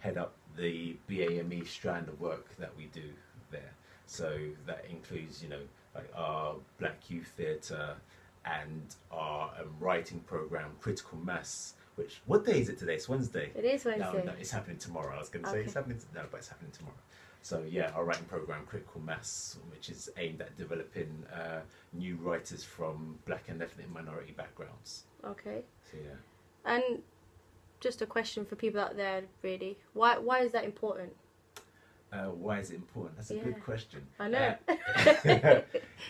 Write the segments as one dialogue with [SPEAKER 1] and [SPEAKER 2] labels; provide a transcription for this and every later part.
[SPEAKER 1] head up the BAME strand of work that we do there. So that includes, like our Black Youth Theatre and our writing program, Critical Mass. Which, what day is it today? It's Wednesday.
[SPEAKER 2] It is Wednesday.
[SPEAKER 1] No, it's happening tomorrow. I was going to say it's happening. No, but it's happening tomorrow. So yeah, our writing program, Critical Mass, which is aimed at developing new writers from Black and ethnic minority backgrounds.
[SPEAKER 2] Okay.
[SPEAKER 1] So yeah.
[SPEAKER 2] And just a question for people out there, really. Why is that important?
[SPEAKER 1] Why is it important? That's a good question.
[SPEAKER 2] I know.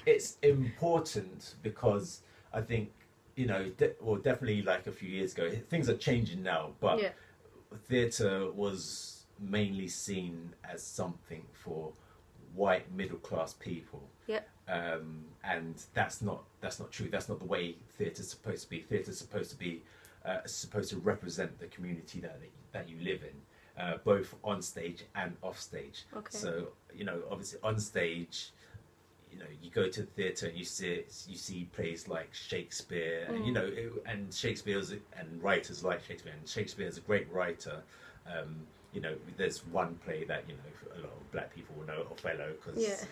[SPEAKER 1] It's important because I think, definitely like a few years ago, things are changing now, but theatre was mainly seen as something for white middle class people.
[SPEAKER 2] Yep.
[SPEAKER 1] And that's not true. That's not the way theatre's supposed to be. Theatre's supposed to be supposed to represent the community that you live in, both on stage and off stage.
[SPEAKER 2] Okay.
[SPEAKER 1] So obviously on stage, you go to the theatre and you see plays like Shakespeare, and and Shakespeare's and writers like Shakespeare, and Shakespeare's a great writer. There's one play that a lot of black people will know, Othello, because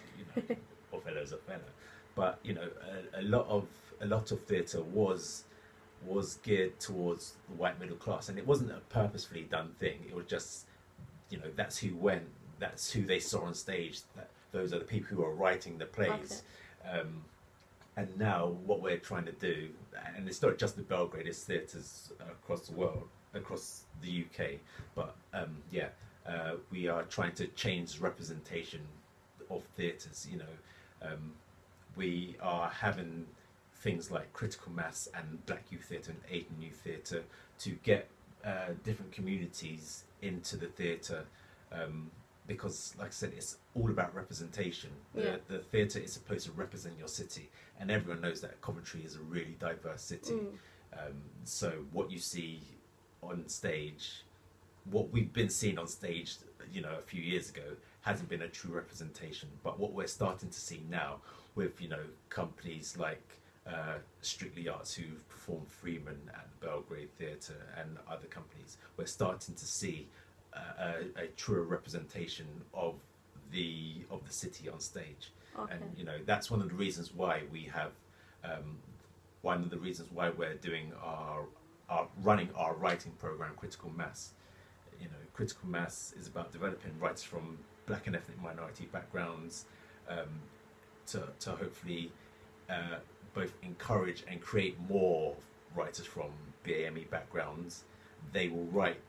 [SPEAKER 1] Othello's Othello. But a lot of theatre was geared towards the white middle class, and it wasn't a purposefully done thing. It was just that's who went, that's who they saw on stage. Those are the people who are writing the plays. Okay. And now what we're trying to do, and it's not just the Belgrade, it's theatres across the world, across the UK, but we are trying to change the representation of theatres. We are having things like Critical Mass and Black Youth Theatre and Asian Youth Theatre to get different communities into the theatre, because, like I said, it's all about representation. The theatre is supposed to represent your city, and everyone knows that Coventry is a really diverse city. So what you see on stage, what we've been seeing on stage, a few years ago, hasn't been a true representation. But what we're starting to see now, with companies like Strictly Arts, who perform Freeman at the Belgrade Theatre, and other companies, we're starting to see a truer representation of the city on stage. Okay. And that's one of the reasons why we have one of the reasons why we're doing our running our writing program, Critical Mass. Critical Mass is about developing writers from Black and ethnic minority backgrounds, to hopefully both encourage and create more writers from BAME backgrounds. They will write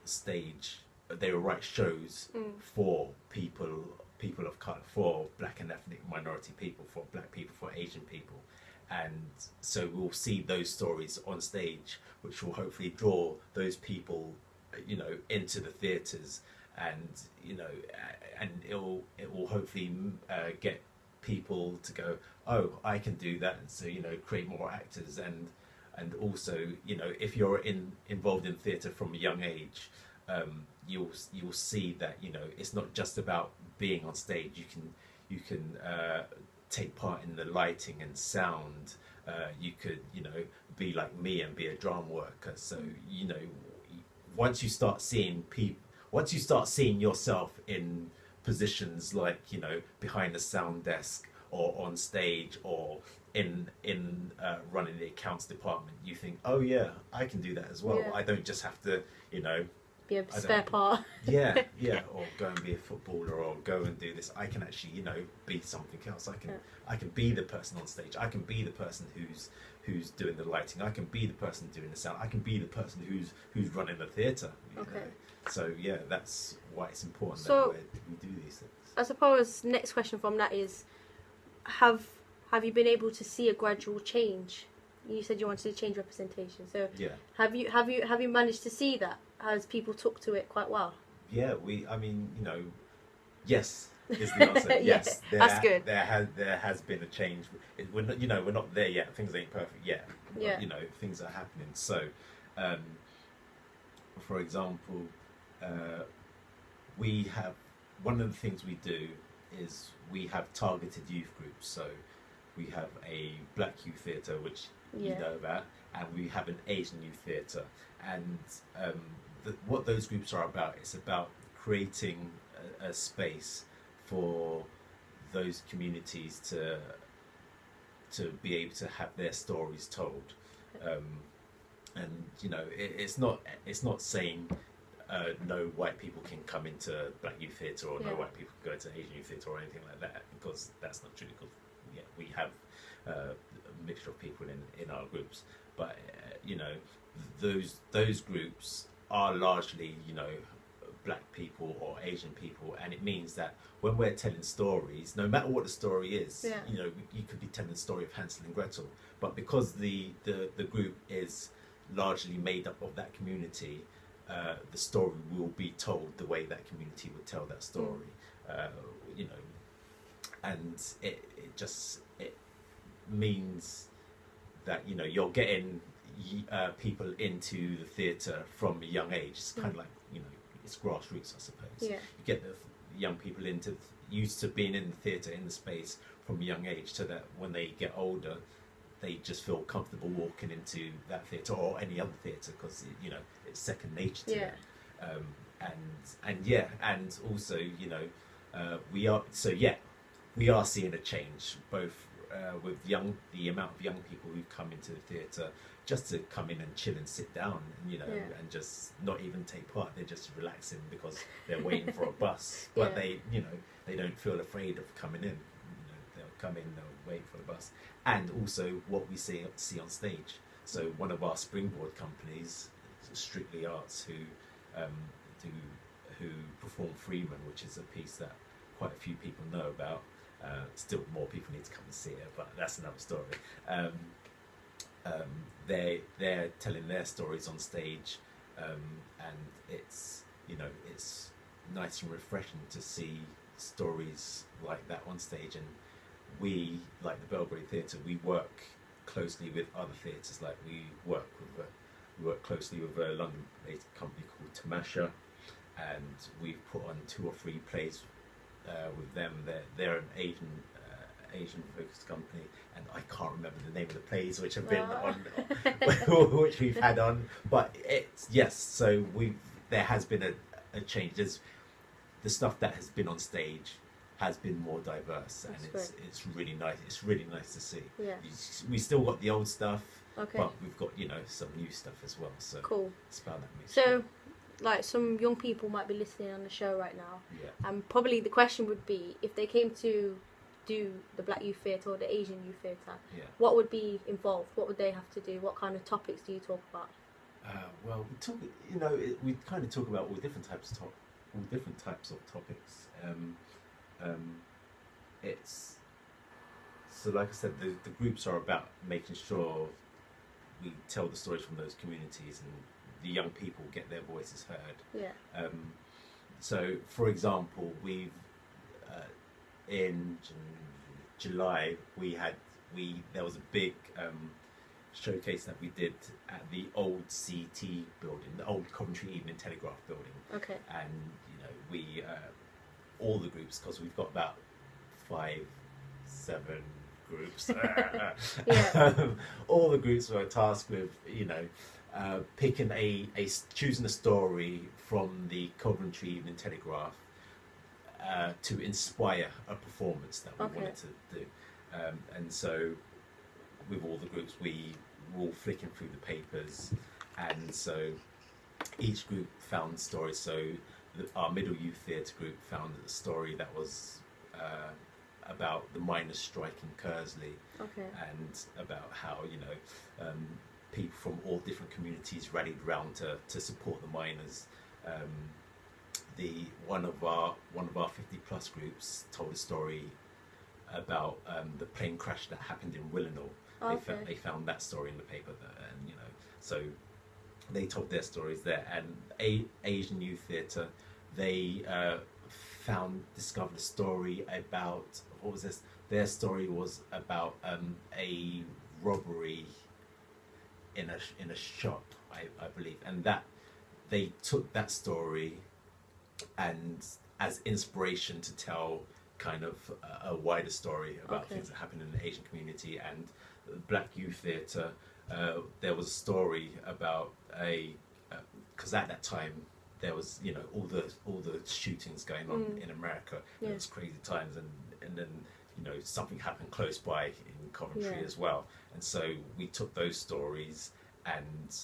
[SPEAKER 1] shows for people of colour, for Black and ethnic minority people, for Black people, for Asian people. And so we'll see those stories on stage, which will hopefully draw those people into the theatres, and and it will hopefully get people to go, oh, I can do that, and so create more actors. And also if you're involved in theatre from a young age, you'll see that it's not just about being on stage. You can take part in the lighting and sound. You could be like me and be a drama worker. So once you start seeing yourself in positions like behind the sound desk, or on stage, or in running the accounts department, you think, oh yeah, I can do that as well. I don't just have to
[SPEAKER 2] be a spare part.
[SPEAKER 1] yeah, or go and be a footballer, or go and do this. I can actually be something else. I can be the person on stage. I can be the person who's doing the lighting. I can be the person doing the sound. I can be the person who's running the theatre. Okay. So yeah, that's why it's important that we do these things.
[SPEAKER 2] I suppose next question from that is, have you been able to see a gradual change? You said you wanted to change representation. So have you managed to see that? Has people took to it quite well?
[SPEAKER 1] Yeah, yes is the answer. Yes,
[SPEAKER 2] that's good.
[SPEAKER 1] There has been a change. We're not there yet. Things ain't perfect yet.
[SPEAKER 2] Yeah.
[SPEAKER 1] But, things are happening. So, for example, we have, one of the things we do is we have targeted youth groups. So we have a Black Youth Theatre, which you know about, and we have an Asian Youth Theatre. And what those groups are about, it's about creating a space for those communities to be able to have their stories told. And you know, it's not saying no white people can come into Black Youth Theatre, or no white people can go to Asian Youth Theatre or anything like that, because that's not true. Because we have a mixture of people in our groups, but you know, those groups are largely, you know, Black people or Asian people, and it means that when we're telling stories, no matter what the story is, you know, you could be telling the story of Hansel and Gretel, but because the group is largely made up of that community, the story will be told the way that community would tell that story. You know, and it means that, you know, you're getting people into the theatre from a young age. It's kind of like, you know, it's grassroots, I suppose. You get the young people used to being in the theatre, in the space from a young age, so that when they get older, they just feel comfortable walking into that theatre or any other theatre, because, you know, it's second nature to them. And also, you know, we are seeing a change, both with the amount of young people who come into the theatre just to come in and chill and sit down, you know, and just not even take part. They're just relaxing because they're waiting for a bus, but they, you know, they don't feel afraid of coming in. You know, they'll come in, they'll wait for the bus. And also what we see on stage. So one of our springboard companies, Strictly Arts, who perform Freeman, which is a piece that quite a few people know about. Still more people need to come and see it, but that's another story. They're telling their stories on stage, and it's, you know, it's nice and refreshing to see stories like that on stage. And we, like the Belgrade Theatre, we work closely with other theatres. Like we work closely with a London-based company called Tamasha, and we've put on 2 or 3 plays with them. They're an Asian focused company, and I can't remember the name of the plays which have been on, which we've had on. But it's so there has been a change. There's the stuff that has been on stage has been more diverse, and it's really nice. It's really nice to see. We still got the old stuff, but we've got, you know, some new stuff as well. So
[SPEAKER 2] cool.
[SPEAKER 1] It's about that mixture.
[SPEAKER 2] So, like, some young people might be listening on the show right now, and probably the question would be, if they came to do the Black Youth Theatre or the Asian Youth Theatre, what would be involved? What would they have to do? What kind of topics do you talk about?
[SPEAKER 1] Well, we talk, you know, we kind of talk about all different types of topics. It's so, like I said, the groups are about making sure we tell the stories from those communities, and the young people get their voices heard. So, for example, we've in July there was a big showcase that we did at the old CT building, the old Coventry Evening Telegraph building. And, you know, we all the groups, because we've got about 5-7 groups. All the groups were tasked with, you know, picking choosing a story from the Coventry Evening Telegraph to inspire a performance that we wanted to do. And so with all the groups, we were all flicking through the papers, and so each group found stories. So our Middle Youth Theatre group found a story that was about the miners' strike in Kersley, and about how, you know, people from all different communities rallied round to support the miners. One of our 50+ groups told a story about the plane crash that happened in Willenhall. They found that story in the paper, and, you know, so they told their stories there. And Asian Youth Theatre, they discovered a story about, what was this? Their story was about a robbery in a shop, I believe, and that they took that story and as inspiration to tell kind of a wider story about things that happen in the Asian community. And Black Youth Theatre, there was a story about because at that time there was, you know, all the shootings going on in America. It was crazy times, and then, you know, something happened close by in Coventry as well. And so we took those stories and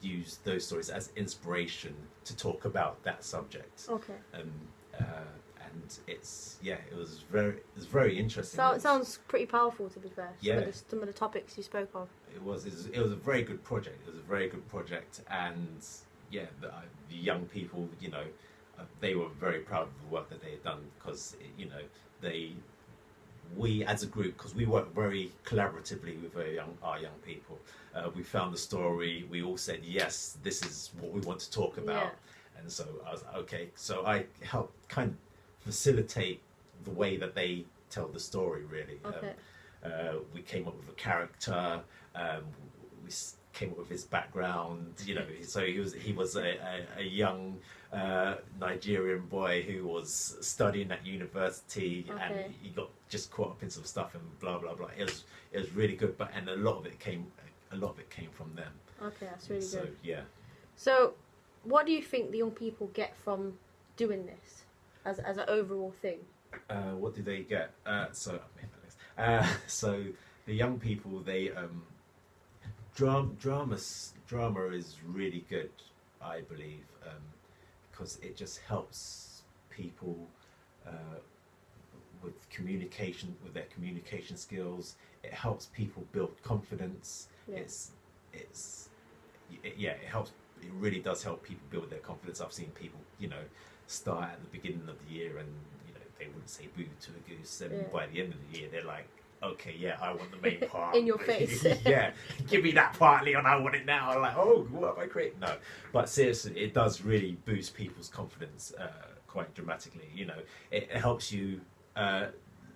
[SPEAKER 1] used those stories as inspiration to talk about that subject.
[SPEAKER 2] Okay.
[SPEAKER 1] And it was very interesting.
[SPEAKER 2] So it sounds pretty powerful, to be fair.
[SPEAKER 1] Yeah.
[SPEAKER 2] Some of the topics you spoke of.
[SPEAKER 1] It was a very good project. It was a very good project, and the young people, you know, they were very proud of the work that they had done, because, you know, we as a group, because we work very collaboratively with our young people, we found the story, we all said, yes, this is what we want to talk about. And so I was like, okay, so I helped kind of facilitate the way that they tell the story, really. We came up with a character, we came up with his background, you know. So he was a young Nigerian boy who was studying at university, and he got just caught up in some stuff and blah blah blah. It was really good, and a lot of it came from them.
[SPEAKER 2] Okay, that's really good.
[SPEAKER 1] Yeah.
[SPEAKER 2] So, what do you think the young people get from doing this as an overall thing?
[SPEAKER 1] What do they get? So the young people, they drama is really good, I believe, because it just helps people with their communication skills. It helps people build confidence. It helps. It really does help people build their confidence. I've seen people, you know, start at the beginning of the year, and, you know, they wouldn't say boo to a goose, and by the end of the year they're like, okay, I want the main part.
[SPEAKER 2] In your face.
[SPEAKER 1] Give me that part, Leon, I want it now. I'm like, oh, what have I created? No, but seriously, it does really boost people's confidence quite dramatically. You know, it helps you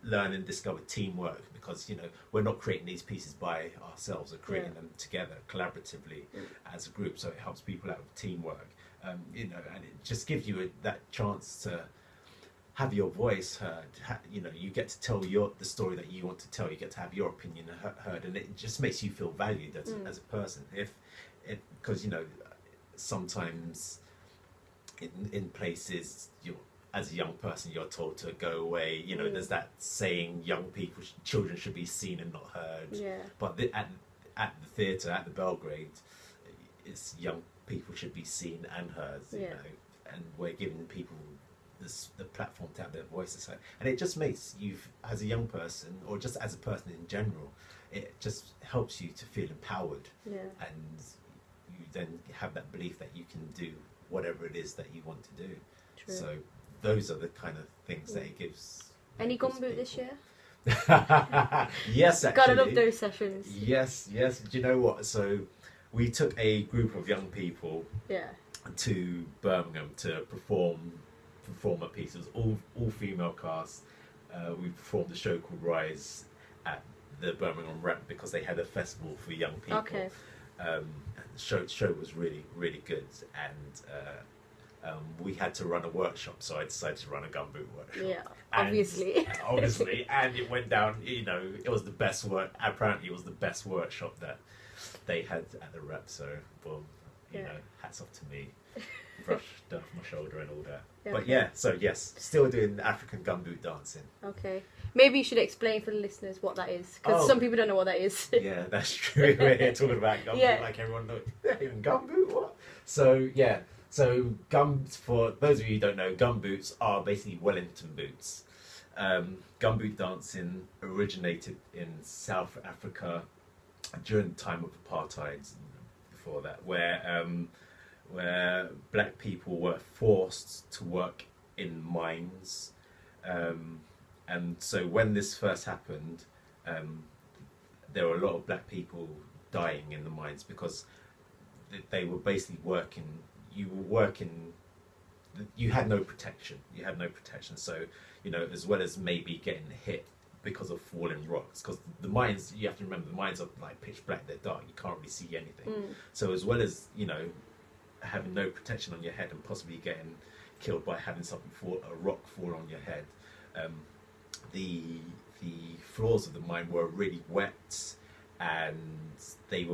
[SPEAKER 1] learn and discover teamwork, because, you know, we're not creating these pieces by ourselves, we're creating them together collaboratively as a group. So it helps people out with teamwork, you know, and it just gives you that chance to have your voice heard. You know, you get to tell the story that you want to tell. You get to have your opinion heard, and it just makes you feel valued as a person. Because, you know, sometimes in places, as a young person, you're told to go away. You know, there's that saying, children should be seen and not heard. But at the theatre, at the Belgrade, it's young people should be seen and heard. You know, and we're giving people the platform to have their voices heard, and it just makes you, as a young person, or just as a person in general, it just helps you to feel empowered, and you then have that belief that you can do whatever it is that you want to do. True. So those are the kind of things that it gives.
[SPEAKER 2] Any gumboot this year?
[SPEAKER 1] Yes, actually.
[SPEAKER 2] Gotta love those sessions.
[SPEAKER 1] Yes. Do you know what? So we took a group of young people to Birmingham to perform a piece. It was all female cast. We performed a show called Rise at the Birmingham Rep, because they had a festival for young people.
[SPEAKER 2] Okay.
[SPEAKER 1] The show was really, really good, and we had to run a workshop, so I decided to run a gumboot workshop.
[SPEAKER 2] Yeah, obviously.
[SPEAKER 1] Obviously, and it went down, you know, it was the best work, apparently it was the best workshop that they had at the Rep, so, well, you know, hats off to me. Brushed off my shoulder and all that. But so yes, still doing African gumboot dancing. Okay.
[SPEAKER 2] Maybe you should explain for the listeners what that is, because some people don't know what that is.
[SPEAKER 1] Yeah, that's true. We're here talking about gumboot like everyone knows. Even gumboot, what? So for those of you who don't know, gumboots are basically Wellington boots. Gumboot dancing originated in South Africa during the time of apartheid, before that, where black people were forced to work in mines, and so when this first happened, there were a lot of black people dying in the mines, because they were basically working. You had no protection. So, you know, as well as maybe getting hit because of falling rocks, because the mines, you have to remember, the mines are like pitch black, they're dark, you can't really see anything. So as well as, you know, having no protection on your head and possibly getting killed by having a rock fall on your head, the floors of the mine were really wet, and the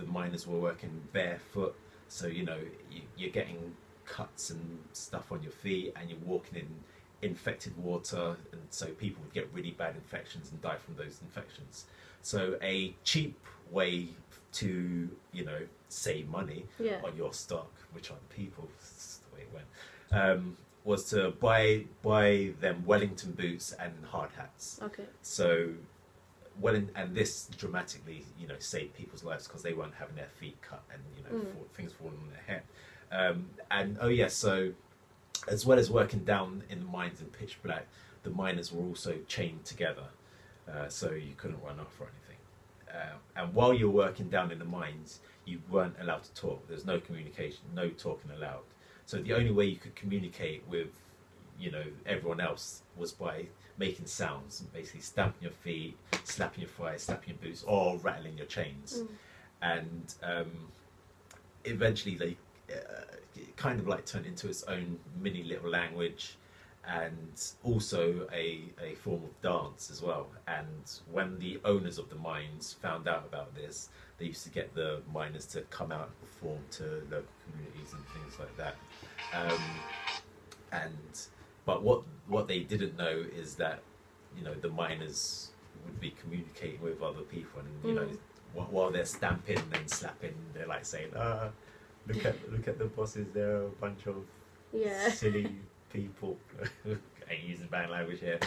[SPEAKER 1] miners were working barefoot, So you're getting cuts and stuff on your feet, and you're walking in infected water, and so people would get really bad infections and die from those infections. So a cheap way to save money on your stock, which are the people, that's the way it went, was to buy them Wellington boots and hard hats.
[SPEAKER 2] Okay.
[SPEAKER 1] So and this dramatically saved people's lives, because they weren't having their feet cut and things falling on their head. So as well as working down in the mines in pitch black, the miners were also chained together, so you couldn't run off or anything. And while you're working down in the mines, you weren't allowed to talk. There's no communication, no talking allowed. So the only way you could communicate with, everyone else was by making sounds, basically stamping your feet, slapping your thighs, slapping your boots, or rattling your chains. And eventually they kind of like turned into its own mini little language, and also a form of dance as well. And when the owners of the mines found out about this, they used to get the miners to come out and perform to local communities and things like that. But what they didn't know is that the miners would be communicating with other people, and while they're stamping and slapping, they're like saying, look at the bosses, they're a bunch of silly people. I ain't using bad language here.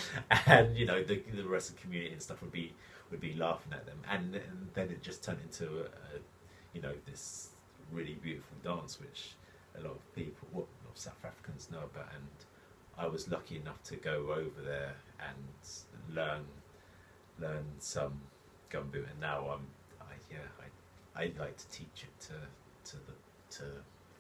[SPEAKER 1] And the rest of the community and stuff would be laughing at them, and then it just turned into this really beautiful dance, which a lot of people, a lot of South Africans know about. And I was lucky enough to go over there and learn some gumboot, and now I like to teach it to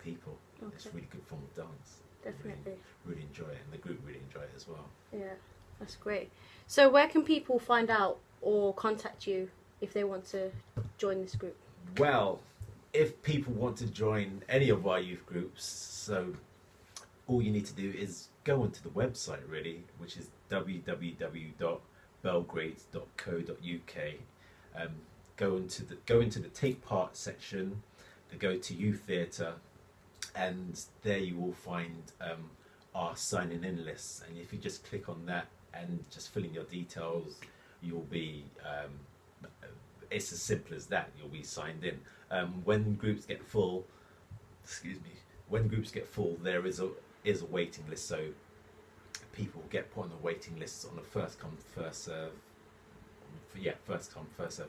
[SPEAKER 1] people.
[SPEAKER 2] Okay.
[SPEAKER 1] It's a really good form of dance.
[SPEAKER 2] Definitely.
[SPEAKER 1] Really enjoy it, and the group really enjoy it as well.
[SPEAKER 2] Yeah, that's great. So where can people find out or contact you if they want to join this group?
[SPEAKER 1] Well, if people want to join any of our youth groups, so all you need to do is go onto the website, really, which is www.belgrade.co.uk. Go into the take part section, go to youth theatre, and there you will find our signing in lists. And if you just click on that and just fill in your details, you'll be it's as simple as that. You'll be signed in. When groups get full, there is a waiting list, so people get put on the waiting lists on a first come first serve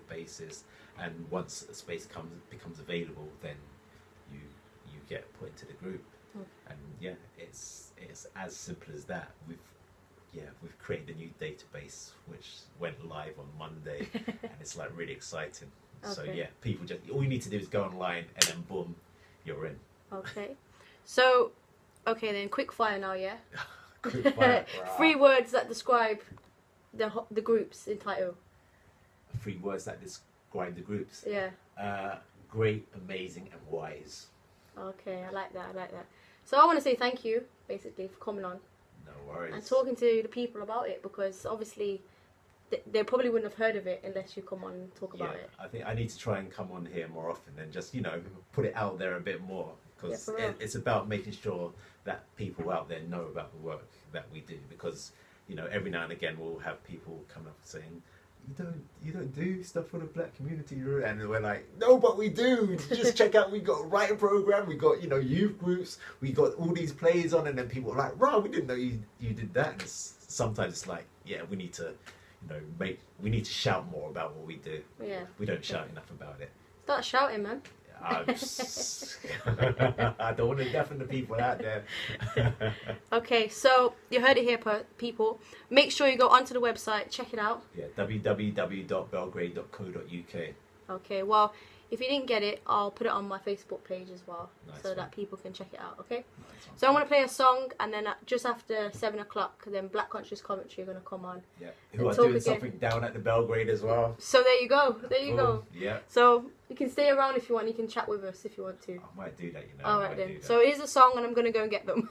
[SPEAKER 1] basis, and once a space becomes available, then you get put into the group. And it's as simple as that. We've created a new database which went live on Monday, and it's like really exciting. Okay. So people just, all you need to do is go online, and then boom, you're in.
[SPEAKER 2] Okay. So then quick fire now,
[SPEAKER 1] Quick fire.
[SPEAKER 2] 3 words that describe the groups in title.
[SPEAKER 1] 3 words that describe the groups. Great, amazing, and wise.
[SPEAKER 2] Okay, I like that. So I want to say thank you, basically, for coming on.
[SPEAKER 1] No worries.
[SPEAKER 2] And talking to the people about it, because obviously they probably wouldn't have heard of it unless you come on and talk about it.
[SPEAKER 1] I think I need to try and come on here more often and just, put it out there a bit more, because it's about making sure that people out there know about the work that we do, because, every now and again we'll have people come up saying, you don't do stuff for the black community, and we're like, no, but we do. Just check out, we got a writing program, we got youth groups, we got all these plays on, and then people are like, right, we didn't know you did that. And sometimes it's like, we need to we need to shout more about what we do. We don't shout enough about it.
[SPEAKER 2] Start shouting, man.
[SPEAKER 1] I don't want to deafen the people out there.
[SPEAKER 2] Okay, so you heard it here, people. Make sure you go onto the website, check it out.
[SPEAKER 1] www.belgrade.co.uk.
[SPEAKER 2] Okay, well, if you didn't get it, I'll put it on my Facebook page as well,
[SPEAKER 1] so
[SPEAKER 2] that people can check it out, okay? So I'm going to play a song, and then just after 7 o'clock, then Black Conscious Coventry are going to come on.
[SPEAKER 1] Who are doing something down at the Belgrade as well.
[SPEAKER 2] So there you go.
[SPEAKER 1] Yeah.
[SPEAKER 2] So you can stay around if you want. You can chat with us if you want to.
[SPEAKER 1] I might do that,
[SPEAKER 2] Alright then. So here's a song, and I'm going to go and get them.